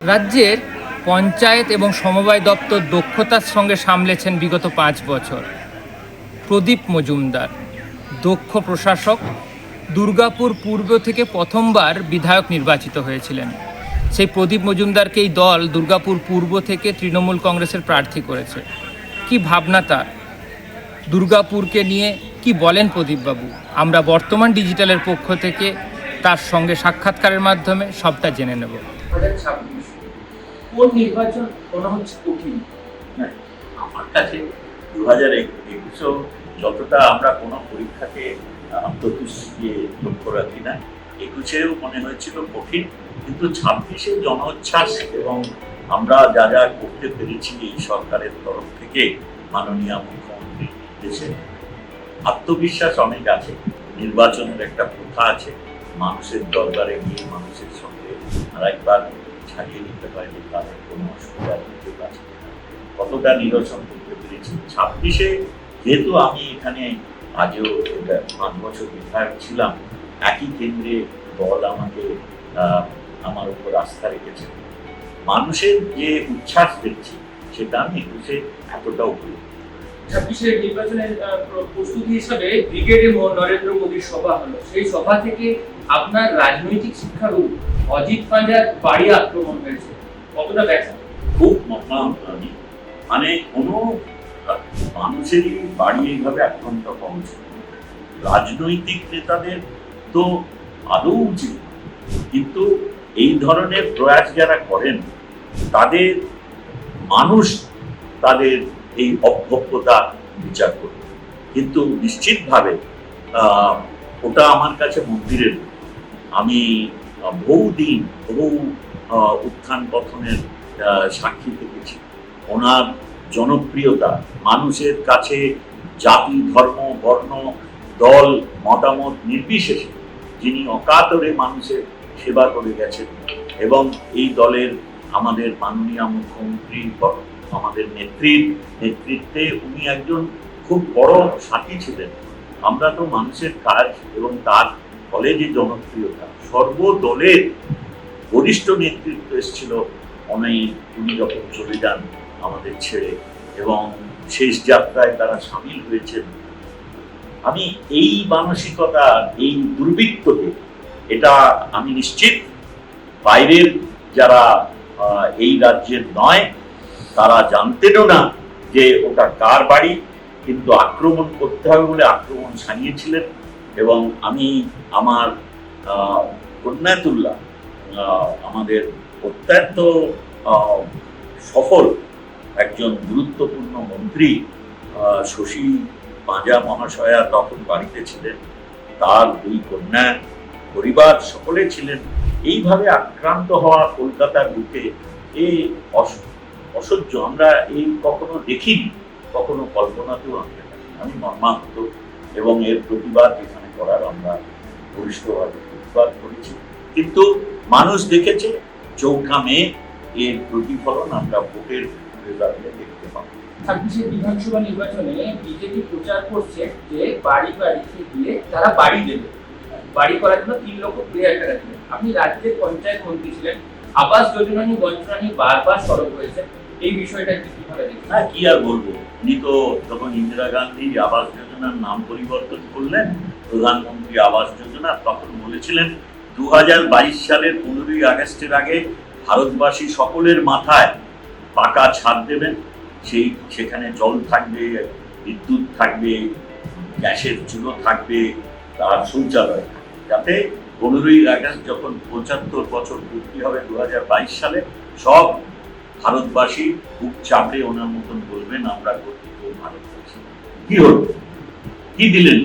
রাজ্যের পঞ্চায়েত এবং সমবায় দপ্তর দক্ষতার সঙ্গে সামলেছেন বিগত 5 বছর। প্রদীপ মজুমদার দক্ষ প্রশাসক, দুর্গাপুর পূর্ব থেকে প্রথমবার বিধায়ক নির্বাচিত হয়েছিলেন। সেই প্রদীপ মজুমদারকে এই দল দুর্গাপুর পূর্ব থেকে তৃণমূল কংগ্রেসের প্রার্থী করেছে। কি ভাবনা তার, দুর্গাপুরকে নিয়ে কি বলেন প্রদীপবাবু? আমরা বর্তমান ডিজিটালের পক্ষ থেকে তার সঙ্গে সাক্ষাৎকারের মাধ্যমে সবটা জেনে নেব। কোন নির্বাচন মনে হচ্ছে কঠিন? আমার কাছে 2021 যতটা আমরা কোনো পরীক্ষাকে প্রতিশ্রুতি লক্ষ্য রাখি না, 21-এও মনে হয়েছিল কঠিন, কিন্তু 26-এ জনোচ্ছ্বাস এবং আমরা যা যা করতে পেরেছি এই সরকারের তরফ থেকে মাননীয় মুখ্যমন্ত্রীর নির্দেশে আত্মবিশ্বাস অনেক আছে। নির্বাচনের একটা প্রথা আছে, মানুষের দরবারে গিয়ে মানুষের সঙ্গে আরেকবার ছাড়িয়ে নিতে পারেনি, তাদের কোনো অসুবিধা হতে পারছে না, কতটা নিরসন করতে পেরেছি। 26-এ যেহেতু আমি এখানে আজও 5 বছর বিধায়ক ছিলাম, একই কেন্দ্রে দল আমাকে আমার উপর আস্থা রেখেছে, মানুষের যে উচ্ছ্বাস দেখছি সেটা আমি 21-এ এতটা উপলব্ধি। 26-এর নির্বাচনের প্রস্তুতি হিসাবে ব্রিগেডে নরেন্দ্র মোদীর সভা হলো। সেই সভা থেকে আপনার রাজনৈতিক শিক্ষারূপ অজিত পাঞ্জার বাড়ি আক্রমণ হয়েছে, কতটা দেখেন? খুব মর্মাহত আমি, মানে কোনো মানুষেরই বাড়ি এইভাবে আক্রান্ত হওয়া উচিত। রাজনৈতিক নেতাদের তো আদৌ উচিত, কিন্তু এই ধরনের প্রয়াস যারা করেন তাদের মানুষ তাদের এই অভ্যপ্যতা বিচার করবে, কিন্তু নিশ্চিতভাবে ওটা আমার কাছে মন্দিরের। আমি বহুদিন বহু উত্থান পতনের সাক্ষী থেকেছি। ওনার জনপ্রিয়তা মানুষের কাছে জাতি, ধর্ম, বর্ণ, দল, মতামত নির্বিশেষে যিনি অকাতরে মানুষের সেবা করে গেছেন, এবং এই দলের আমাদের মাননীয় মুখ্যমন্ত্রী আমাদের নেতৃত্বে উনি একজন খুব বড় সাথী ছিলেন। আমরা তো মানুষের কাজ এবং তার ফলে যে জনপ্রিয়তা, সর্বদলের বরিষ্ঠ নেতৃত্ব এসেছিল উনি যখন চলে যান আমাদের ছেড়ে, এবং শেষ যাত্রায় তারা সামিল হয়েছেন। আমি এই মানসিকতা, এই দুর্বৃত্তকে, এটা আমি নিশ্চিত বাইরের যারা এই রাজ্যের নয় তারা জানতেনও না যে ওটা কার বাড়ি, কিন্তু আক্রমণ করতে হবে বলে আক্রমণ সানিয়েছিলেন। এবং আমি আমার কন্যাতুল্লাহ, আমাদের অত্যন্ত সফল একজন গুরুত্বপূর্ণ মন্ত্রী শশী পাঁজা মহাশয়া তখন বাড়িতে ছিলেন, তার 2 কন্যা, পরিবার সকলে ছিলেন। এইভাবে আক্রান্ত হওয়া কলকাতার বুকে এই অসহ্য, আমরা এই কখনো দেখিনি, কখনো কল্পনাতেও আনতে পারি। আমি মর্মাহত, এবং এর প্রতিবাদ যেখানে করার আমরা বলিষ্ঠভাবে প্রতিবাদ করেছি, কিন্তু মানুষ দেখেছে 4 মে এর প্রতিফলন আমরা ভোটের রেজাল্টে দেখতে পাবো। 26-এর বিধানসভা নির্বাচনে বিজেপি প্রচার করছে যে বাড়ি বাড়িতে গিয়ে তারা বাড়ি দেবে, বাড়ি করার জন্য 3 লক্ষ টাকা দেবে। আপনি রাজ্যের পঞ্চায়েত মন্ত্রী ছিলেন, আবাস যোজনা নিয়ে বঞ্চনা নিয়ে বারবার সরব হয়েছে, এই বিষয়টা কিভাবে দেখেন? না, কি আর বলবো, উনি তো তখন ইন্দিরা গান্ধী আবাস যোজনার নাম পরিবর্তন করলেন প্রধানমন্ত্রী আবাস যোজনা, তখন বলেছিলেন 2022 সালের 15ই আগস্টের আগে ভারতবাসী সকলের মাথায় পাকা ছাদ দেবেন, সেখানে জল থাকবে, বিদ্যুৎ থাকবে, গ্যাসের চুলো থাকবে, তার শৌচালয়, যাতে 15ই আগস্ট যখন 75 বছর পূর্তি হবে 2022 সালে, সব ভারতবাসী খুব চাপে ওনার মতন বলবেন আমরা গর্বিত ভারতবাসী। কি হল, কি দিলেন?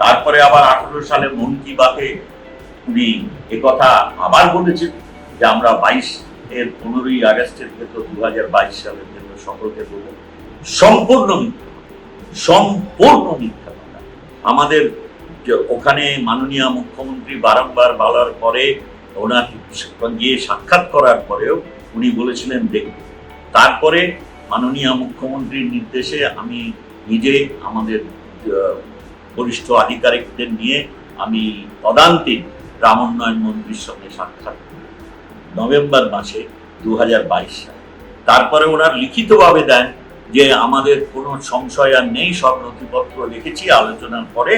তারপরে আবার 18 সালে মন কি বাতে উনি একথা আবার বলেছেন যে আমরা 15ই আগস্টের ভেতর 2022 সালের ভেতর সকলকে দেব। সম্পূর্ণ মিথ্যা কথা। আমাদের ওখানে মাননীয় মুখ্যমন্ত্রী বারংবার বলার পরে, ওনার গিয়ে সাক্ষাৎ করার পরেও উনি বলেছিলেন দেখবে। তারপরে মাননীয় মুখ্যমন্ত্রীর নির্দেশে আমি নিজে আমাদের বরিষ্ঠ আধিকারিকদের নিয়ে আমি তদান্তে গ্রামোন্নয়ন মন্ত্রীর সঙ্গে সাক্ষাৎ নভেম্বর মাসে 2022 সালে। তারপরে ওনার লিখিতভাবে দেন যে আমাদের কোনো সংশয় আর নেই, সব নথিপত্র লিখেছি, আলোচনার পরে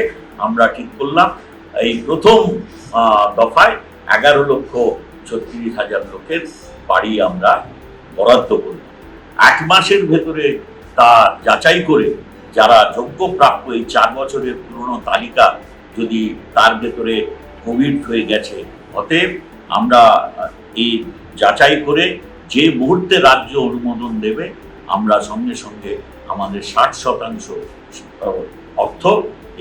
আমরা ঠিক করলাম এই প্রথম দফায় 11,36,000 লোকের বাড়ি আমরা বরাদ্দ করলাম। 1 মাসের ভেতরে তা যাচাই করে যারা যোগ্য প্রাপ্য, এই 4 বছরের পুরনো তালিকা যদি তার ভেতরে কোভিড হয়ে গেছে, অতএব আমরা এই যাচাই করে যে মুহূর্তে রাজ্য অনুমোদন দেবে আমরা সঙ্গে সঙ্গে আমাদের 60% অর্থ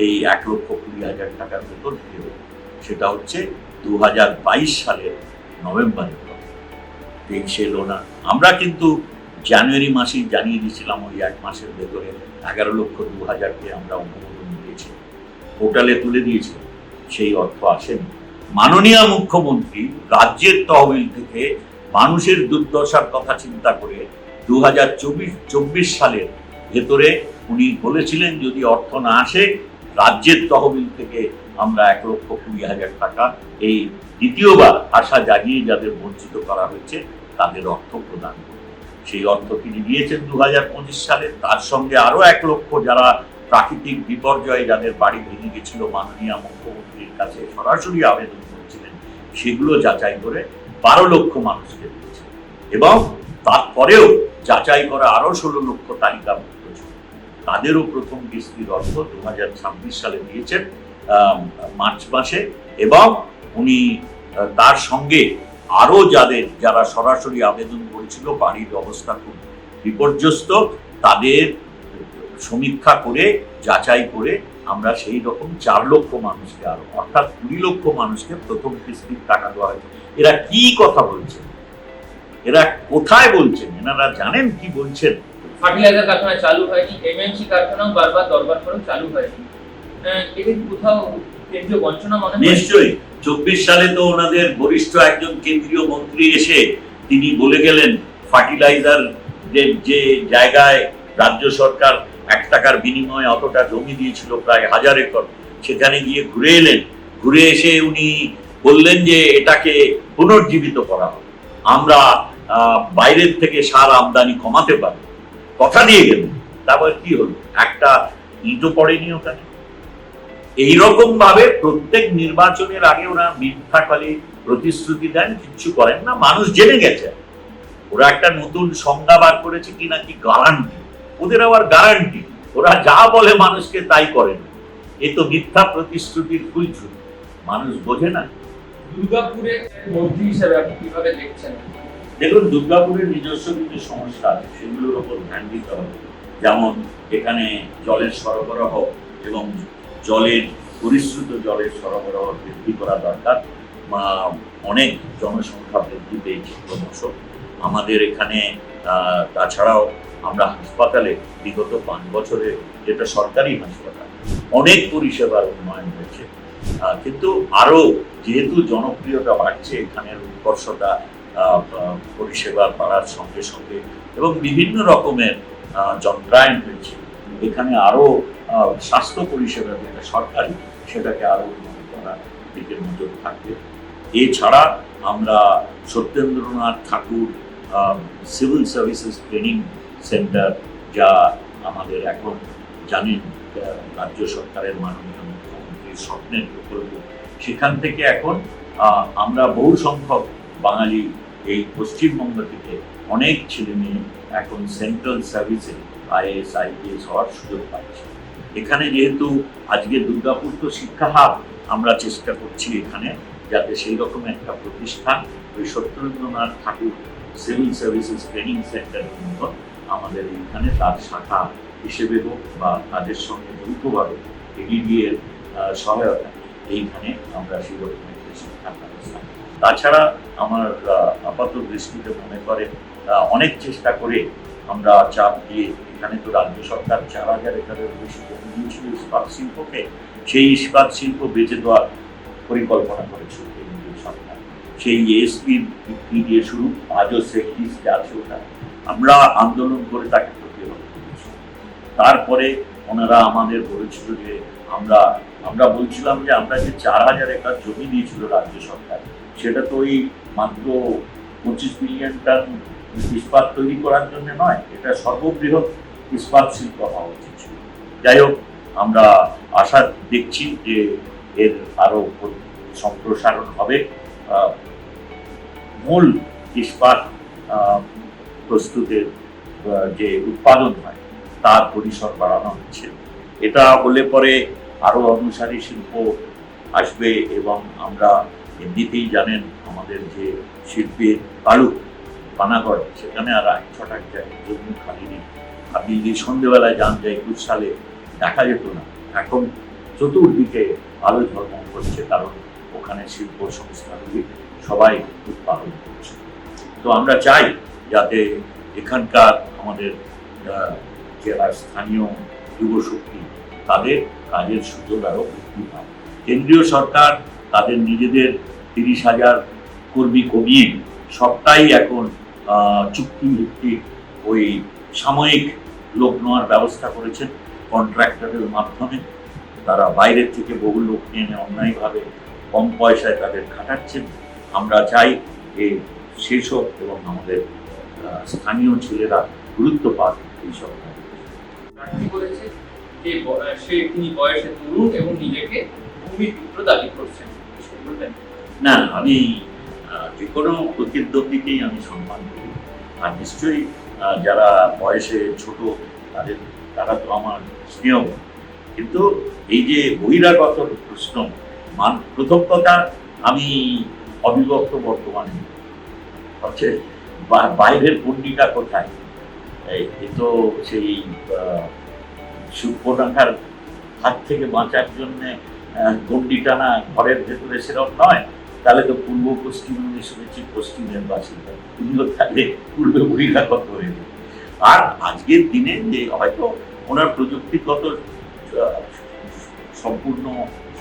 এই 1,20,000 টাকার ভেতর দিয়ে দেবো। সেটা হচ্ছে 2022 সালের নভেম্বরের কথা। 23 এলো না, আমরা কিন্তু জানুয়ারি মাসেই জানিয়ে দিয়েছিলাম ওই 1 মাসের ভেতরে 11,02,000-কে আমরা অনুমোদন দিয়েছি, পোর্টালে তুলে দিয়েছি, সেই অর্থ আসেনি। মাননীয় মুখ্যমন্ত্রী রাজ্যের তহবিল থেকে মানুষের দুর্দশার কথা চিন্তা করে 2024 সালের ভেতরে উনি বলেছিলেন যদি অর্থ না আসে রাজ্যের তহবিল থেকে আমরা 1,20,000 টাকা এই দ্বিতীয়বার আশা জাগিয়ে যাদের বঞ্চিত করা হয়েছে তাদের অর্থ প্রদান করব। সেই অর্থ তিনি দিয়েছেন 2025 সালে। তার সঙ্গে আরো 1 লক্ষ যারা প্রাকৃতিক বিপর্যয়ে যাদের বাড়ি ভেঙে গেছিল মাননীয় মুখ্যমন্ত্রীর কাছে সরাসরি আবেদন করেছিলেন, সেগুলো যাচাই করে 12 লক্ষ মানুষকে দিয়েছে। এবং তারপরেও যাচাই করা আরো 16 লক্ষ তালিকাভুক্ত ছিল, তাদেরও প্রথম কিস্তির অর্থ 2026 সালে দিয়েছেন মার্চ মাসে। এবং উনি তার সঙ্গে আরো যারা সরাসরি আবেদন করেছিল, বাড়ির অবস্থা খুব বিপর্যস্ত, তাদের সমীক্ষা করে যাচাই করে আমরা সেই রকম 4 লক্ষ মানুষকে আরো অর্থাৎ 20 লক্ষ মানুষকে প্রথম কিস্তির টাকা দেওয়া হয়েছে। এরা কি কথা বলছেন, এরা কোথায় বলছেন, এনারা জানেন কি বলছেন? ফার্টিলাইজার কারখানা চালু হয়নি, এমএনসি কারখানাও বারবার দরবার করেও চালু হয়নি, এটা কি কোথাও কেন্দ্রীয় বঞ্চনা মনে হয়? নিশ্চয়ই। 24 সালে তো ওনাদের বরিষ্ঠ একজন কেন্দ্রীয় মন্ত্রী এসে তিনি বলে গেলেন ফার্টিলাইজার যে জায়গায় রাজ্য সরকার 1 টাকার বিনিময়ে অতটা জমি দিয়েছিল প্রায় 1000 একর, সেখানে গিয়ে ঘুরে এলেন। ঘুরে এসে উনি বললেন যে এটাকে পুনর্জীবিত করা হবে, আমরা বাইরের থেকে সার আমদানি কমাতে পারবো, কথা দিয়ে গেলেন। তারপর কি হলো? একটা ইটও পড়েনি ওখানে। এইরকম ভাবে প্রত্যেক নির্বাচনের আগে ওরা মিথ্যাখালি প্রতিশ্রুতি দেন, কিচ্ছু করেন না। মানুষ জেনে গেছে। ওরা একটা নতুন সংজ্ঞা বার করেছে কি নাকি গ্যারান্টি, ওদের আবার গ্যারান্টি, ওরা যা বলে মানুষকে তাই করেন। এ তো মিথ্যা প্রতিশ্রুতির ফুলঝুরি, মানুষ বোঝে না। দুর্গাপুরে মন্ত্রী হিসেবে আপনি কিভাবে দেখছেন? দেখুন, দুর্গাপুরের নিজস্ব কিছু সমস্যা আছে, সেগুলোর উপর ধ্যান দিতে হবে। যেমন এখানে জলের সরবরাহ এবং পরিশ্রুত জলের সরবরাহ বৃদ্ধি করা দরকার। অনেক জনসংখ্যা বৃদ্ধি পেয়েছে ক্রমশ আমাদের এখানে। তাছাড়াও আমরা হাসপাতালে বিগত 5 বছরে, যেটা সরকারি হাসপাতাল, অনেক পরিষেবার উন্নয়ন হয়েছে। কিন্তু আরো যেহেতু জনপ্রিয়তা বাড়ছে, এখানের উৎকর্ষতা পরিষেবা বাড়ার সঙ্গে সঙ্গে এবং বিভিন্ন রকমের যন্ত্রায়ন হয়েছে, এখানে আরো স্বাস্থ্য পরিষেবা যেটা সরকারি সেটাকে আরো উন্নত করার দিকে নজর থাকবে। এছাড়া আমরা সত্যেন্দ্রনাথ ঠাকুর সিভিল সার্ভিসেস ট্রেনিং সেন্টার, যা আমাদের এখন জানেন রাজ্য সরকারের মাননীয় মুখ্যমন্ত্রীর স্বপ্নের প্রকল্প, সেখান থেকে এখন আমরা বহু সংখ্যক বাঙালি এই পশ্চিমবঙ্গ থেকে অনেক ছেলে মেয়ে এখন সেন্ট্রাল সার্ভিসে IAS IPS হওয়ার সুযোগ পাচ্ছে। এখানে যেহেতু আজকে দুর্গাপুর তো শিক্ষা হাব, আমরা চেষ্টা করছি এখানে যাতে সেই রকম একটা প্রতিষ্ঠান ওই সত্যেন্দ্রনাথ ঠাকুর সিভিল সার্ভিসেস ট্রেনিং সেন্টারের মতো আমাদের এইখানে তার শাখা হিসেবে হোক বা তাদের সঙ্গে যৌথভাবে এডিডিএর সহায়তা এইখানে আমরা সেই রকম একটা শিক্ষা ব্যবস্থা। তাছাড়া আমার আপাত দৃষ্টিতে মনে করে অনেক চেষ্টা করে আমরা চাপ দিয়ে, এখানে তো রাজ্য সরকার 4000 একরের বেশি জমি দিয়েছিল ইস্পাত শিল্পকে, সেই ইস্পাত শিল্প বেঁচে দেওয়ার পরিকল্পনা করেছিল কেন্দ্রীয় সরকার। সেই এসপি দিয়ে শুরু, আজও সেক্টিস আছে ওটা, আমরা আন্দোলন করে তাকে প্রতিরোধ করেছি। তারপরে ওনারা আমাদের বলেছিল যে আমরা বলছিলাম যে আমরা যে 4000 একর জমি দিয়েছিল রাজ্য সরকার, সেটা তো ওই মাত্র 25 মিলিয়ন টন ইস্পাত তৈরি করার জন্য নয়, এটা সর্ববৃহৎ ইস্পাত শিল্প হওয়া উচিত ছিল। যাই হোক, আমরা আশা দেখছি যে এর আরো সম্প্রসারণ হবে। মূল ইস্পাত প্রস্তুতের যে উৎপাদন হয় তার পরিসর বাড়ানো হচ্ছে। এটা হলে পরে আরো অনুসারী শিল্প আসবে এবং আমরা এমনিতেই জানেন আমাদের যে শিল্পের তালুক পানাগড়, সেখানে আর 6 জায়গায় জমি খালি নেই। আপনি যদি সন্ধ্যেবেলায় যান যে 21 সালে দেখা যেত না, এখন চতুর্দিকে আলো ঝলমল করছে, কারণ ওখানে শিল্প সংস্থাগুলি সবাই উৎপাদন করছে। তো আমরা চাই যাতে এখানকার আমাদের যারা স্থানীয় যুবশক্তি তাদের কাজের সুযোগ আরও বৃদ্ধি পায়। কেন্দ্রীয় সরকার তাদের নিজেদের 30,000 কর্মী কমিয়ে সবটাই এখন চুক্তিভিত্তিক ওই সাময়িক লোক নেওয়ার ব্যবস্থা করেছেন কন্ট্রাক্টরের মাধ্যমে। তারা বাইরের থেকে বহু লোক নিয়ে অন্যায়ভাবে কম পয়সায় তাদের খাটাচ্ছেন। আমরা চাই যে শেষ হোক এবং আমাদের স্থানীয় ছেলেরা গুরুত্ব পাক এইসব। প্রার্থী বলেছে যে তিনি বয়সে তরুণ এবং নিজেকে ভূমিপুত্র দাবি করছেন। না, আমি যে কোনো প্রতিদ্বন্দ্বীকেই আমি সম্মান করি, আর নিশ্চয়ই যারা বয়সে ছোট তারা তো আমার স্নেহ। কিন্তু এই যে বহিরাগত প্রশ্ন, প্রথম কথা আমি অবিভক্ত বর্তমানে হচ্ছে বাইরের পণ্ডিতা কোথায়? এ তো সেই সুপর্ণাখার হাত থেকে বাঁচার জন্য গন্ডি টানা ঘরের ভেতরে সেরকম নয়। তাহলে তো পূর্ব পশ্চিম আমি শুনেছি পশ্চিমের বাসিন্দা, তুমিও তাহলে পূর্বে বহিরাগত হয়ে যাবে। আর আজকের দিনে যে হয়তো ওনার প্রযুক্তিগত সম্পূর্ণ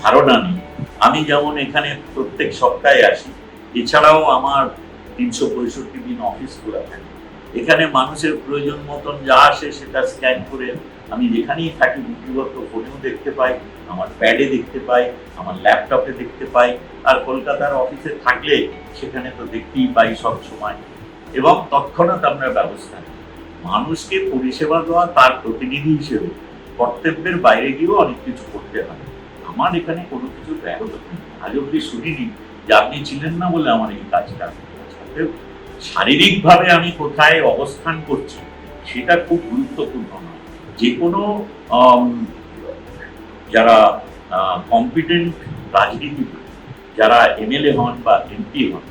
ধারণা নেই। আমি যেমন এখানে প্রত্যেক সপ্তাহে আসি, এছাড়াও আমার 365 দিন অফিস খোলা থাকে। এখানে মানুষের প্রয়োজন মতন যা আসে সেটা স্ক্যান করে আমি যেখানেই থাকি ব্যক্তিগত ফোনেও দেখতে পাই, আমার প্যাডে দেখতে পাই, আমার ল্যাপটপে দেখতে পাই। আর কলকাতার অফিসে থাকলে সেখানে তো দেখতেই পাই সব সময়, এবং তৎক্ষণাৎ আমরা ব্যবস্থা নিই। মানুষকে পরিষেবা দেওয়া তার প্রতিনিধি হিসেবে কর্তব্যের বাইরে গিয়েও অনেক কিছু করতে হয়। আমার এখানে কোনো কিছু ব্যাহত নেই। আজ অব্দি শুনিনি যে আপনি ছিলেন না বলে আমার এই কাজটা। শারীরিকভাবে আমি কোথায় অবস্থান করছি সেটা খুব গুরুত্বপূর্ণ নয়। যে কোনো যারা কম্পিটেন্ট রাজনীতিবিদ, যারা এমএলএ হন বা এমপি হন,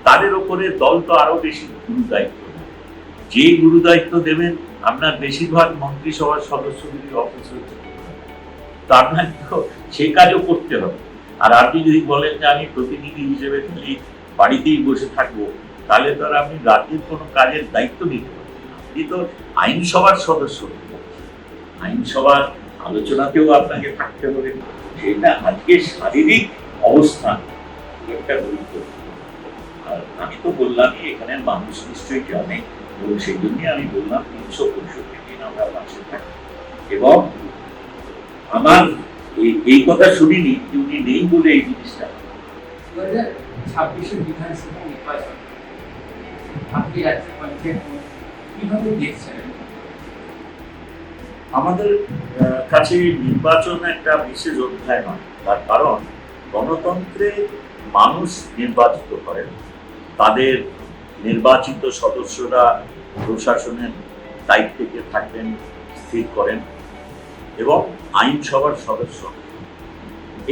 তাদের ওপরে দল তো আরো বেশি গুরুদায়িত্ব দেয়। যে গুরুদায়িত্ব দেবেন, আপনার বেশিরভাগ মন্ত্রিসভার সদস্যদের অফিস হচ্ছে, তো আপনার তো সেই কাজও করতে হবে। আর আপনি যদি বলেন যে আমি প্রতিনিধি হিসেবে খালি বাড়িতেই বসে থাকবো, তাহলে তো আর আপনি রাজ্যের কোনো কাজের দায়িত্ব নিতে পারবেন। আপনি তো আইনসভার সদস্য, আইনসভার আলোচনাতেও আপনাকে থাকতে হবে। সেটা আজকে শারীরিক অবস্থান একটা গুরুত্বপূর্ণ। আর আমি তো বললামই এখানে মানুষ নিশ্চয়ই জানে, এবং সেই জন্যই আমি বললাম 365 দিন আমরা পাশে থাকি। এবং আমার এই কথা শুনিনি যে উনি নেই বলে এই জিনিসটা। 2026 বিধানসভা নির্বাচন আপনি রাজ্য পঞ্চায়েত কিভাবে দেখছেন? আমাদের কাছে নির্বাচন একটা বিশেষ অধ্যায় নয়, তার কারণ গণতন্ত্রে মানুষ নির্বাচিত করেন, তাদের নির্বাচিত সদস্যরা প্রশাসনের দায়িত্বে থাকবেন, স্থির করেন, এবং আইনসভার সদস্য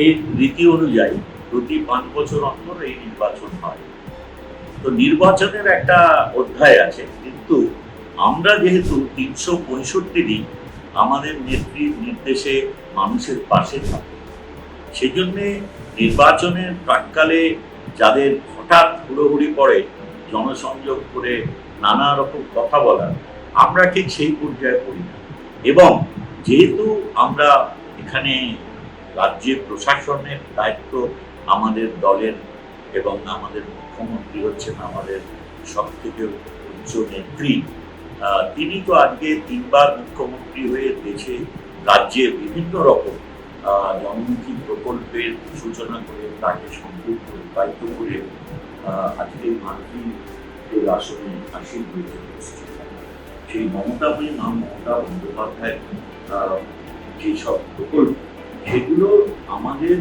এই রীতি অনুযায়ী প্রতি 5 বছর অন্তর এই নির্বাচন হয়। তো নির্বাচনের একটা অধ্যায় আছে, কিন্তু আমরা যেহেতু 365 দিন আমাদের নেত্রীর নির্দেশে মানুষের পাশে থাকি, সেই জন্যে নির্বাচনের প্রাক্কালে যাদের হঠাৎ হুড়োহুড়ি পড়ে জনসংযোগ করে নানা রকম কথা বলার, আমরা ঠিক সেই পর্যায়ে পড়ি না। এবং যেহেতু আমরা এখানে রাজ্যের প্রশাসনের দায়িত্ব আমাদের দলের, এবং আমাদের মুখ্যমন্ত্রী হচ্ছেন আমাদের সব থেকে উচ্চ নেত্রী, তিনি তো আজকে 3 বার মুখ্যমন্ত্রী হয়ে দেশে রাজ্যে বিভিন্ন রকম জনমুখী প্রকল্পের সূচনা করে তাকে সম্পূর্ণ রূপায়িত করে আজকে মাননীয় আসনে আসীন হয়েছে পশ্চিমবঙ্গ। সেই মমতাময়ী মা মমতা বন্দ্যোপাধ্যায় যেসব প্রকল্প, সেগুলো আমাদের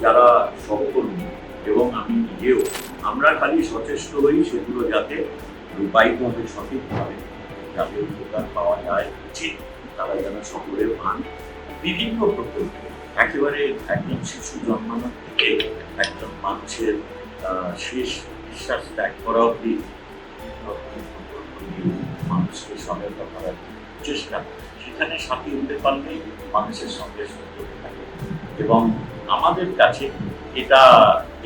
যারা সহকর্মী এবং আমি নিজেও, আমরা খালি সচেষ্ট হই সেগুলো যাতে রূপায়িত হবে সঠিকভাবে, যাতে উপকার পাওয়া যায় উচিত, তারা যেন সকলে পান। বিভিন্ন প্রকল্প একেবারে একজন শিশু জন্মানো থেকে একজন মানুষের শেষ নিঃশ্বাস ত্যাগ করা অবধি মানুষকে সহায়তা করার চেষ্টা, সেখানে সাথে উঠতে পারলেই মানুষের সঙ্গে সংযোগ থাকে। এবং আমাদের কাছে এটা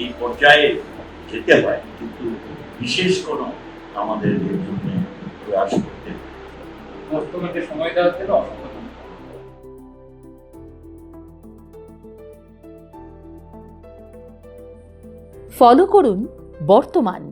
এই পর্যায়ে যেতে হয়, কিন্তু বিশেষ কোনো আমাদের এর জন্য প্রয়াস করতে হয়। বর্তমানে সময় দেওয়ার জন্য অসংখ্য ধন্যবাদ। ফলো করুন বর্তমান।